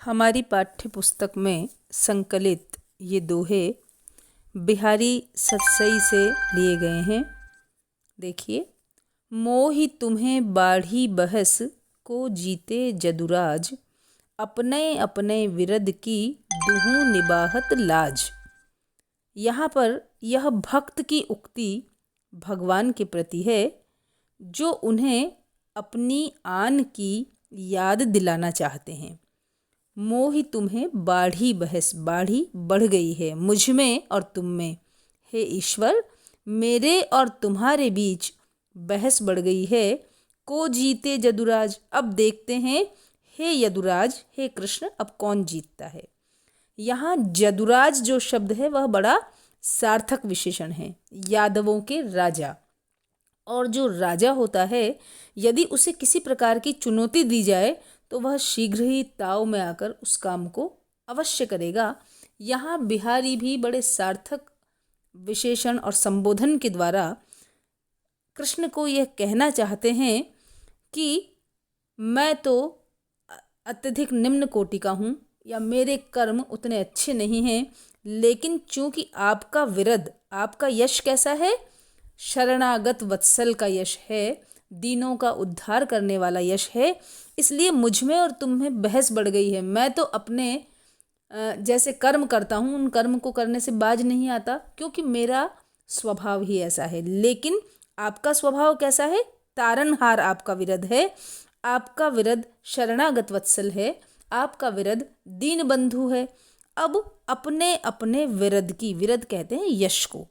हमारी पाठ्य पुस्तक में संकलित ये दोहे बिहारी सतसई से लिए गए हैं। देखिए, मोहि तुम्हें बाढ़ी बहस को जीते जदुराज, अपने अपने विरद की दुहु निबाहत लाज। यहाँ पर यह भक्त की उक्ति भगवान के प्रति है, जो उन्हें अपनी आन की याद दिलाना चाहते हैं। मोहि तुम्हें बाढ़ी बहस, बाढ़ी बढ़ गई है मुझ में और तुम में। हे ईश्वर, मेरे और तुम्हारे बीच बहस बढ़ गई है। को जीते जदुराज, अब देखते हैं हे यदुराज, हे कृष्ण, अब कौन जीतता है। यहाँ जदुराज जो शब्द है वह बड़ा सार्थक विशेषण है। यादवों के राजा, और जो राजा होता है यदि उसे किसी प्रकार की चुनौती दी जाए तो वह शीघ्र ही ताव में आकर उस काम को अवश्य करेगा। यहाँ बिहारी भी बड़े सार्थक विशेषण और संबोधन के द्वारा कृष्ण को यह कहना चाहते हैं कि मैं तो अत्यधिक निम्न कोटि का हूँ, या मेरे कर्म उतने अच्छे नहीं हैं, लेकिन चूंकि आपका विरद, आपका यश कैसा है, शरणागत वत्सल का यश है, दीनों का उद्धार करने वाला यश है, इसलिए मुझ में और तुम में बहस बढ़ गई है। मैं तो अपने जैसे कर्म करता हूँ उन कर्म को करने से बाज नहीं आता, क्योंकि मेरा स्वभाव ही ऐसा है। लेकिन आपका स्वभाव कैसा है, तारनहार आपका विरद है, आपका विरद शरणागत वत्सल है, आपका विरद दीन बंधु है। अब अपने अपने विरद की, विरद कहते हैं यश को,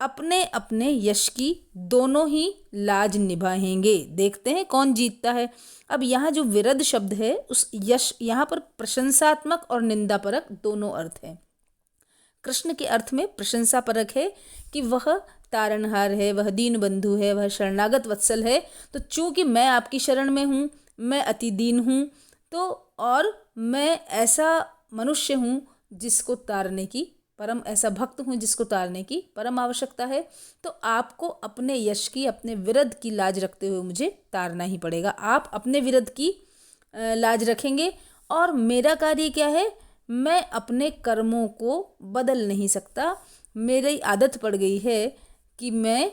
अपने अपने यश की दोनों ही लाज निभाएंगे। देखते हैं कौन जीतता है। अब यहाँ जो विरद शब्द है, उस यश, यहाँ पर प्रशंसात्मक और निंदापरक दोनों अर्थ हैं। कृष्ण के अर्थ में प्रशंसापरक है कि वह तारनहार है, वह दीन बंधु है, वह शरणागत वत्सल है। तो चूंकि मैं आपकी शरण में हूँ, मैं अति दीन हूँ, तो और मैं ऐसा मनुष्य हूँ जिसको तारने की परम, ऐसा भक्त हूँ जिसको तारने की परम आवश्यकता है, तो आपको अपने यश की, अपने विरद की लाज रखते हुए मुझे तारना ही पड़ेगा। आप अपने विरद की लाज रखेंगे और मेरा कार्य क्या है, मैं अपने कर्मों को बदल नहीं सकता। मेरी आदत पड़ गई है कि मैं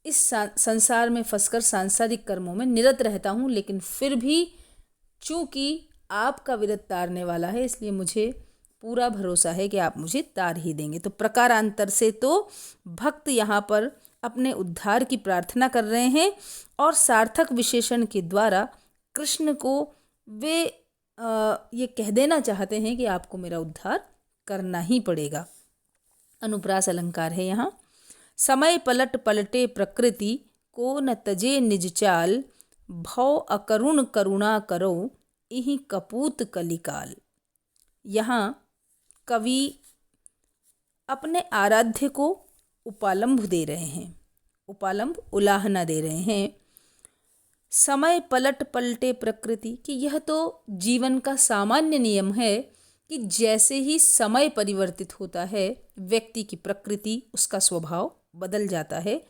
इस संसार में फंसकर सांसारिक कर्मों में निरत रहता हूँ, लेकिन फिर भी चूंकि आपका विरद तारने वाला है, इसलिए मुझे पूरा भरोसा है कि आप मुझे तार ही देंगे। तो प्रकारांतर से तो भक्त यहाँ पर अपने उद्धार की प्रार्थना कर रहे हैं, और सार्थक विशेषण के द्वारा कृष्ण को वे ये कह देना चाहते हैं कि आपको मेरा उद्धार करना ही पड़ेगा। अनुप्रास अलंकार है यहाँ। समय पलट पलटे प्रकृति, को न तजे निज चाल, भव अकरुण करुणा करो, इहि कपूत कलिकाल। यहाँ कवि अपने आराध्य को उपालंभ दे रहे हैं, उपालंभ उलाहना दे रहे हैं। समय पलट पलटे प्रकृति, कि यह तो जीवन का सामान्य नियम है कि जैसे ही समय परिवर्तित होता है, व्यक्ति की प्रकृति, उसका स्वभाव बदल जाता है।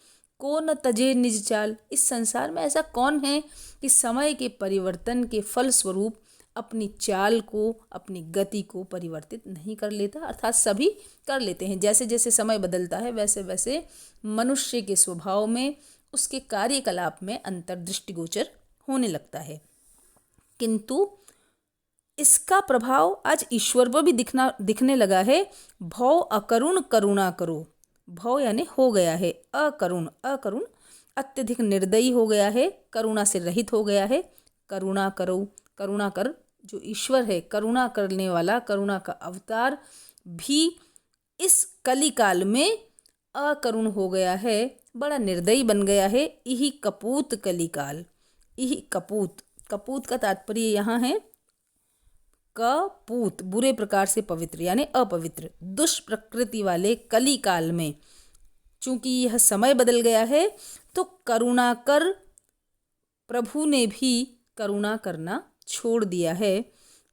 को न तजे निज चाल, इस संसार में ऐसा कौन है कि समय के परिवर्तन के फलस्वरूप अपनी चाल को, अपनी गति को परिवर्तित नहीं कर लेता। अर्थात सभी कर लेते हैं, जैसे जैसे समय बदलता है वैसे वैसे मनुष्य के स्वभाव में, उसके कार्यकलाप में अंतर दृष्टिगोचर होने लगता है। किंतु इसका प्रभाव आज ईश्वर पर भी दिखने लगा है। भव अकरुण करुणा करो, भव यानी हो गया है, अकरुण, अकरुण अत्यधिक निर्दयी हो गया है, करुणा से रहित हो गया है। करुणा करो, करुणा कर, जो ईश्वर है, करुणा करने वाला, करुणा का अवतार भी इस कलिकाल में अकरुण हो गया है, बड़ा निर्दयी बन गया है। इहि कपूत कलिकाल, इहि कपूत, कपूत का तात्पर्य यहाँ है कपूत, बुरे प्रकार से पवित्र यानी अपवित्र, दुष्प्रकृति वाले कलिकाल में चूंकि यह समय बदल गया है, तो करुणा कर प्रभु ने भी करुणा करना छोड़ दिया है।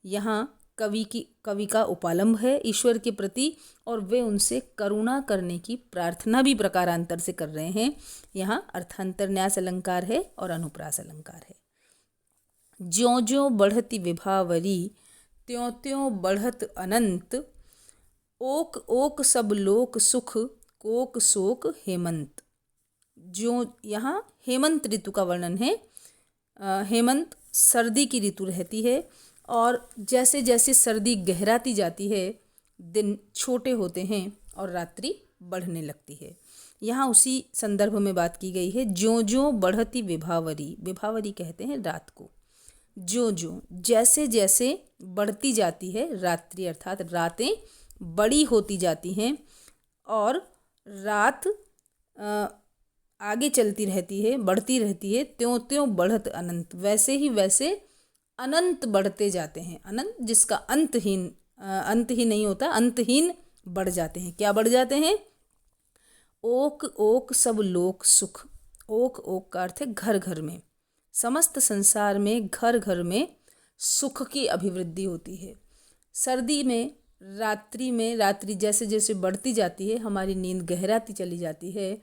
यहाँ कवि का उपालंभ है ईश्वर के प्रति, और वे उनसे करुणा करने की प्रार्थना भी प्रकारांतर से कर रहे हैं। यहाँ अर्थांतर न्यास अलंकार है और अनुप्रास अलंकार है। ज्यों ज्यों बढ़ती विभावरी, त्यों त्यों बढ़त अनंत, ओक ओक सब लोक सुख, कोक शोक हेमंत। जो यहाँ हेमंत ऋतु का वर्णन है। हेमंत सर्दी की ऋतु रहती है और जैसे जैसे सर्दी गहराती जाती है, दिन छोटे होते हैं और रात्रि बढ़ने लगती है। यहाँ उसी संदर्भ में बात की गई है। ज्यों ज्यों बढ़ती विभावरी, विभावरी कहते हैं रात को। ज्यों ज्यों जैसे जैसे बढ़ती जाती है रात्रि, अर्थात रातें बड़ी होती जाती हैं और रात आगे चलती रहती है, बढ़ती रहती है, त्यों त्यों बढ़त अनंत, वैसे ही वैसे अनंत बढ़ते जाते हैं। अनंत जिसका अंत ही नहीं होता, अंतहीन बढ़ जाते हैं। क्या बढ़ जाते हैं? ओक ओक सब लोक सुख। ओक ओक का अर्थ है घर घर में, समस्त संसार में घर घर में सुख की अभिवृद्धि होती है। सर्दी में रात्रि जैसे जैसे बढ़ती जाती है, हमारी नींद गहराती चली जाती है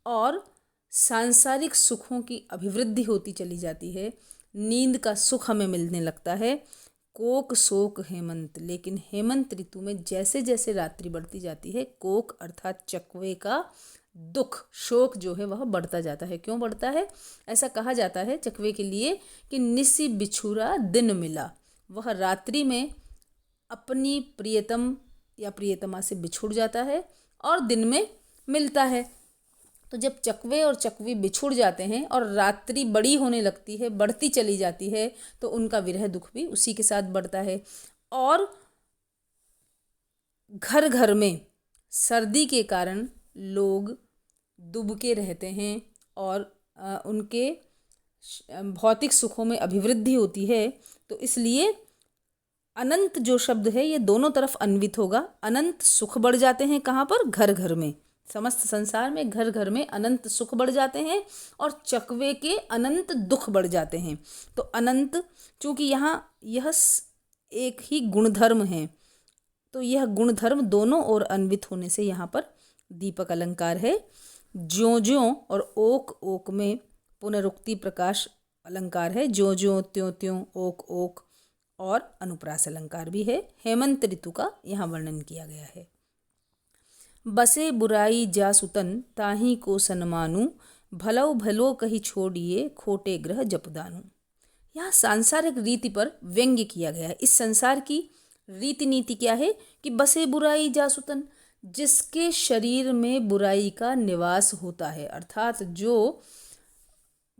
और सांसारिक सुखों की अभिवृद्धि होती चली जाती है। नींद का सुख हमें मिलने लगता है। कोक शोक हेमंत, लेकिन हेमंत ऋतु में जैसे जैसे रात्रि बढ़ती जाती है, कोक अर्थात चकवे का दुख, शोक जो है वह बढ़ता जाता है। क्यों बढ़ता है? ऐसा कहा जाता है चकवे के लिए कि निसी बिछुरा दिन मिला। वह रात्रि में अपनी प्रियतम या प्रियतमा से बिछुड़ जाता है और दिन में मिलता है। तो जब चकवे और चकवी बिछुड़ जाते हैं और रात्रि बड़ी होने लगती है, बढ़ती चली जाती है, तो उनका विरह दुख भी उसी के साथ बढ़ता है। और घर घर में सर्दी के कारण लोग दुबके रहते हैं और उनके भौतिक सुखों में अभिवृद्धि होती है। तो इसलिए अनंत जो शब्द है ये दोनों तरफ अन्वित होगा। अनंत सुख बढ़ जाते हैं, कहाँ पर? घर घर में, समस्त संसार में घर घर में अनंत सुख बढ़ जाते हैं और चकवे के अनंत दुख बढ़ जाते हैं। तो अनंत, चूँकि यहाँ यह एक ही गुणधर्म है, तो यह गुणधर्म दोनों ओर अन्वित होने से यहाँ पर दीपक अलंकार है। ज्यों ज्यों और ओक ओक में पुनरुक्ति प्रकाश अलंकार है। ज्यों ज्यों, त्यों त्यों, ओक ओक, और अनुप्रास अलंकार भी है। हेमंत ऋतु का यहाँ वर्णन किया गया है। बसे बुराई जासुतन, ताही को सन्मानु, भलो भलो कही छोड़िए, खोटे ग्रह जपदानु। यहाँ सांसारिक रीति पर व्यंग्य किया गया है। इस संसार की रीति नीति क्या है कि बसे बुराई जासुतन, जिसके शरीर में बुराई का निवास होता है, अर्थात जो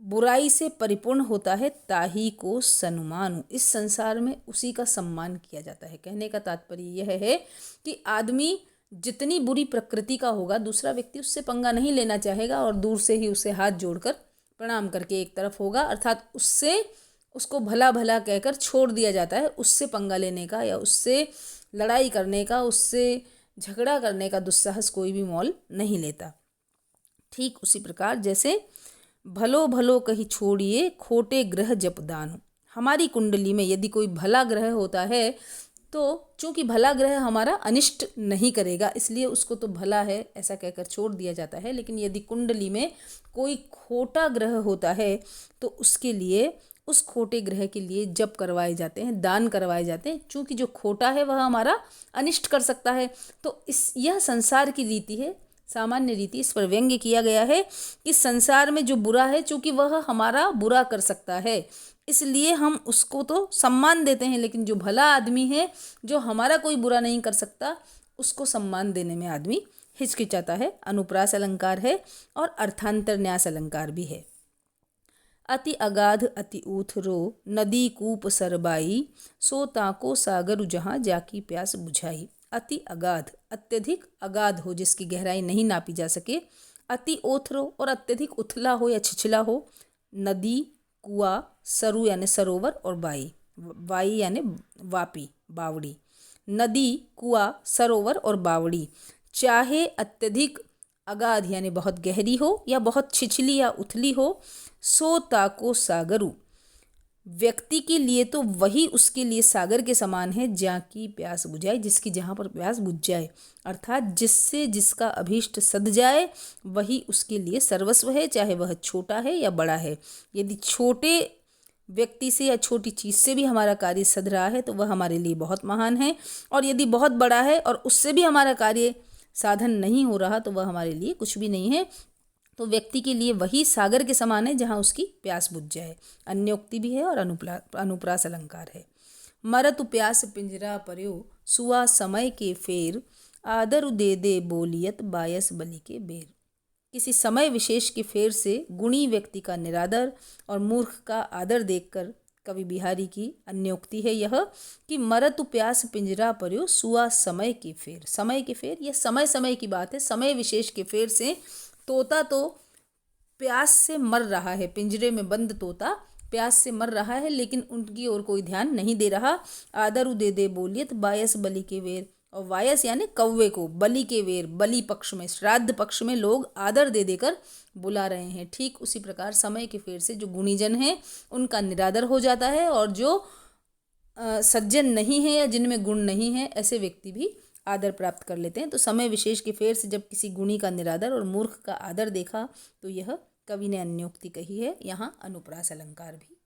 बुराई से परिपूर्ण होता है, ताही को सन्मानु, इस संसार में उसी का सम्मान किया जाता है। कहने का तात्पर्य यह है कि आदमी जितनी बुरी प्रकृति का होगा, दूसरा व्यक्ति उससे पंगा नहीं लेना चाहेगा और दूर से ही उसे हाथ जोड़कर प्रणाम करके एक तरफ होगा, अर्थात उसको भला भला कहकर छोड़ दिया जाता है। उससे पंगा लेने का या उससे लड़ाई करने का, उससे झगड़ा करने का दुस्साहस कोई भी मोल नहीं लेता। ठीक उसी प्रकार जैसे भलो भलो कही छोड़िए, खोटे ग्रह जपदानु। हमारी कुंडली में यदि कोई भला ग्रह होता है तो चूंकि भला ग्रह हमारा अनिष्ट नहीं करेगा, इसलिए उसको तो भला है ऐसा कहकर छोड़ दिया जाता है। लेकिन यदि कुंडली में कोई खोटा ग्रह होता है तो उसके लिए, उस खोटे ग्रह के लिए जप करवाए जाते हैं, दान करवाए जाते हैं, चूंकि जो खोटा है वह हमारा अनिष्ट कर सकता है। तो यह संसार की रीति है, सामान्य रीति। इस पर व्यंग्य किया गया है कि संसार में जो बुरा है, चूंकि वह हमारा बुरा कर सकता है, इसलिए हम उसको तो सम्मान देते हैं, लेकिन जो भला आदमी है, जो हमारा कोई बुरा नहीं कर सकता, उसको सम्मान देने में आदमी हिचकिचाता है। अनुप्रास अलंकार है और अर्थांतर न्यास अलंकार भी है। अति अगाध अति ऊथरो, नदी कूप सरबाई, सो ताको सागर जहाँ जाकी प्यास बुझाई। अति अगाध, अत्यधिक अगाध हो, जिसकी गहराई नहीं नापी जा सके। अति ओथरो, और अत्यधिक उथला हो या छिछला हो। नदी, कुआं, सरु यानी सरोवर, और वाई यानी वापी, बावड़ी। नदी, कुआं, सरोवर और बावड़ी चाहे अत्यधिक अगाध यानी बहुत गहरी हो या बहुत छिछली या उथली हो, सो ताको सागरु, व्यक्ति के लिए तो वही उसके लिए सागर के समान है, जहाँ की प्यास बुझाए, जिसकी जहाँ पर प्यास बुझ जाए, अर्थात जिससे जिसका अभीष्ट सध जाए वही उसके लिए सर्वस्व है, चाहे वह छोटा है या बड़ा है। यदि छोटे व्यक्ति से या छोटी चीज़ से भी हमारा कार्य सध रहा है तो वह हमारे लिए बहुत महान है, और यदि बहुत बड़ा है और उससे भी हमारा कार्य साधन नहीं हो रहा तो वह हमारे लिए कुछ भी नहीं है। तो व्यक्ति के लिए वही सागर के समान है जहाँ उसकी प्यास बुझ जाए। अन्योक्ति भी है और अनुप्रास अलंकार है। मरतु प्यास पिंजरा पर्यो, सुआ समय के फेर, आदर दे दे बोलियत बायस बलि के बेर। किसी समय विशेष के फेर से गुणी व्यक्ति का निरादर और मूर्ख का आदर देखकर कवि बिहारी की अन्योक्ति है यह कि मरतु प्यास पिंजरा पर्यो, सुआ समय के फेर। समय के फेर, यह समय समय की बात है। समय विशेष के फेर से तोता तो प्यास से मर रहा है, पिंजरे में बंद तोता प्यास से मर रहा है, लेकिन उनकी ओर कोई ध्यान नहीं दे रहा। आदर दे दे बोलियत बायस बलि के वेर, और वायस यानी कौवे को बलि के वेर, बलि पक्ष में, श्राद्ध पक्ष में लोग आदर दे देकर बुला रहे हैं। ठीक उसी प्रकार समय के फेर से जो गुणीजन हैं उनका निरादर हो जाता है, और जो सज्जन नहीं है या जिनमें गुण नहीं है ऐसे व्यक्ति भी आदर प्राप्त कर लेते हैं। तो समय विशेष के फेर से जब किसी गुणी का निरादर और मूर्ख का आदर देखा तो यह कवि ने अन्योक्ति कही है। यहाँ अनुप्रास अलंकार भी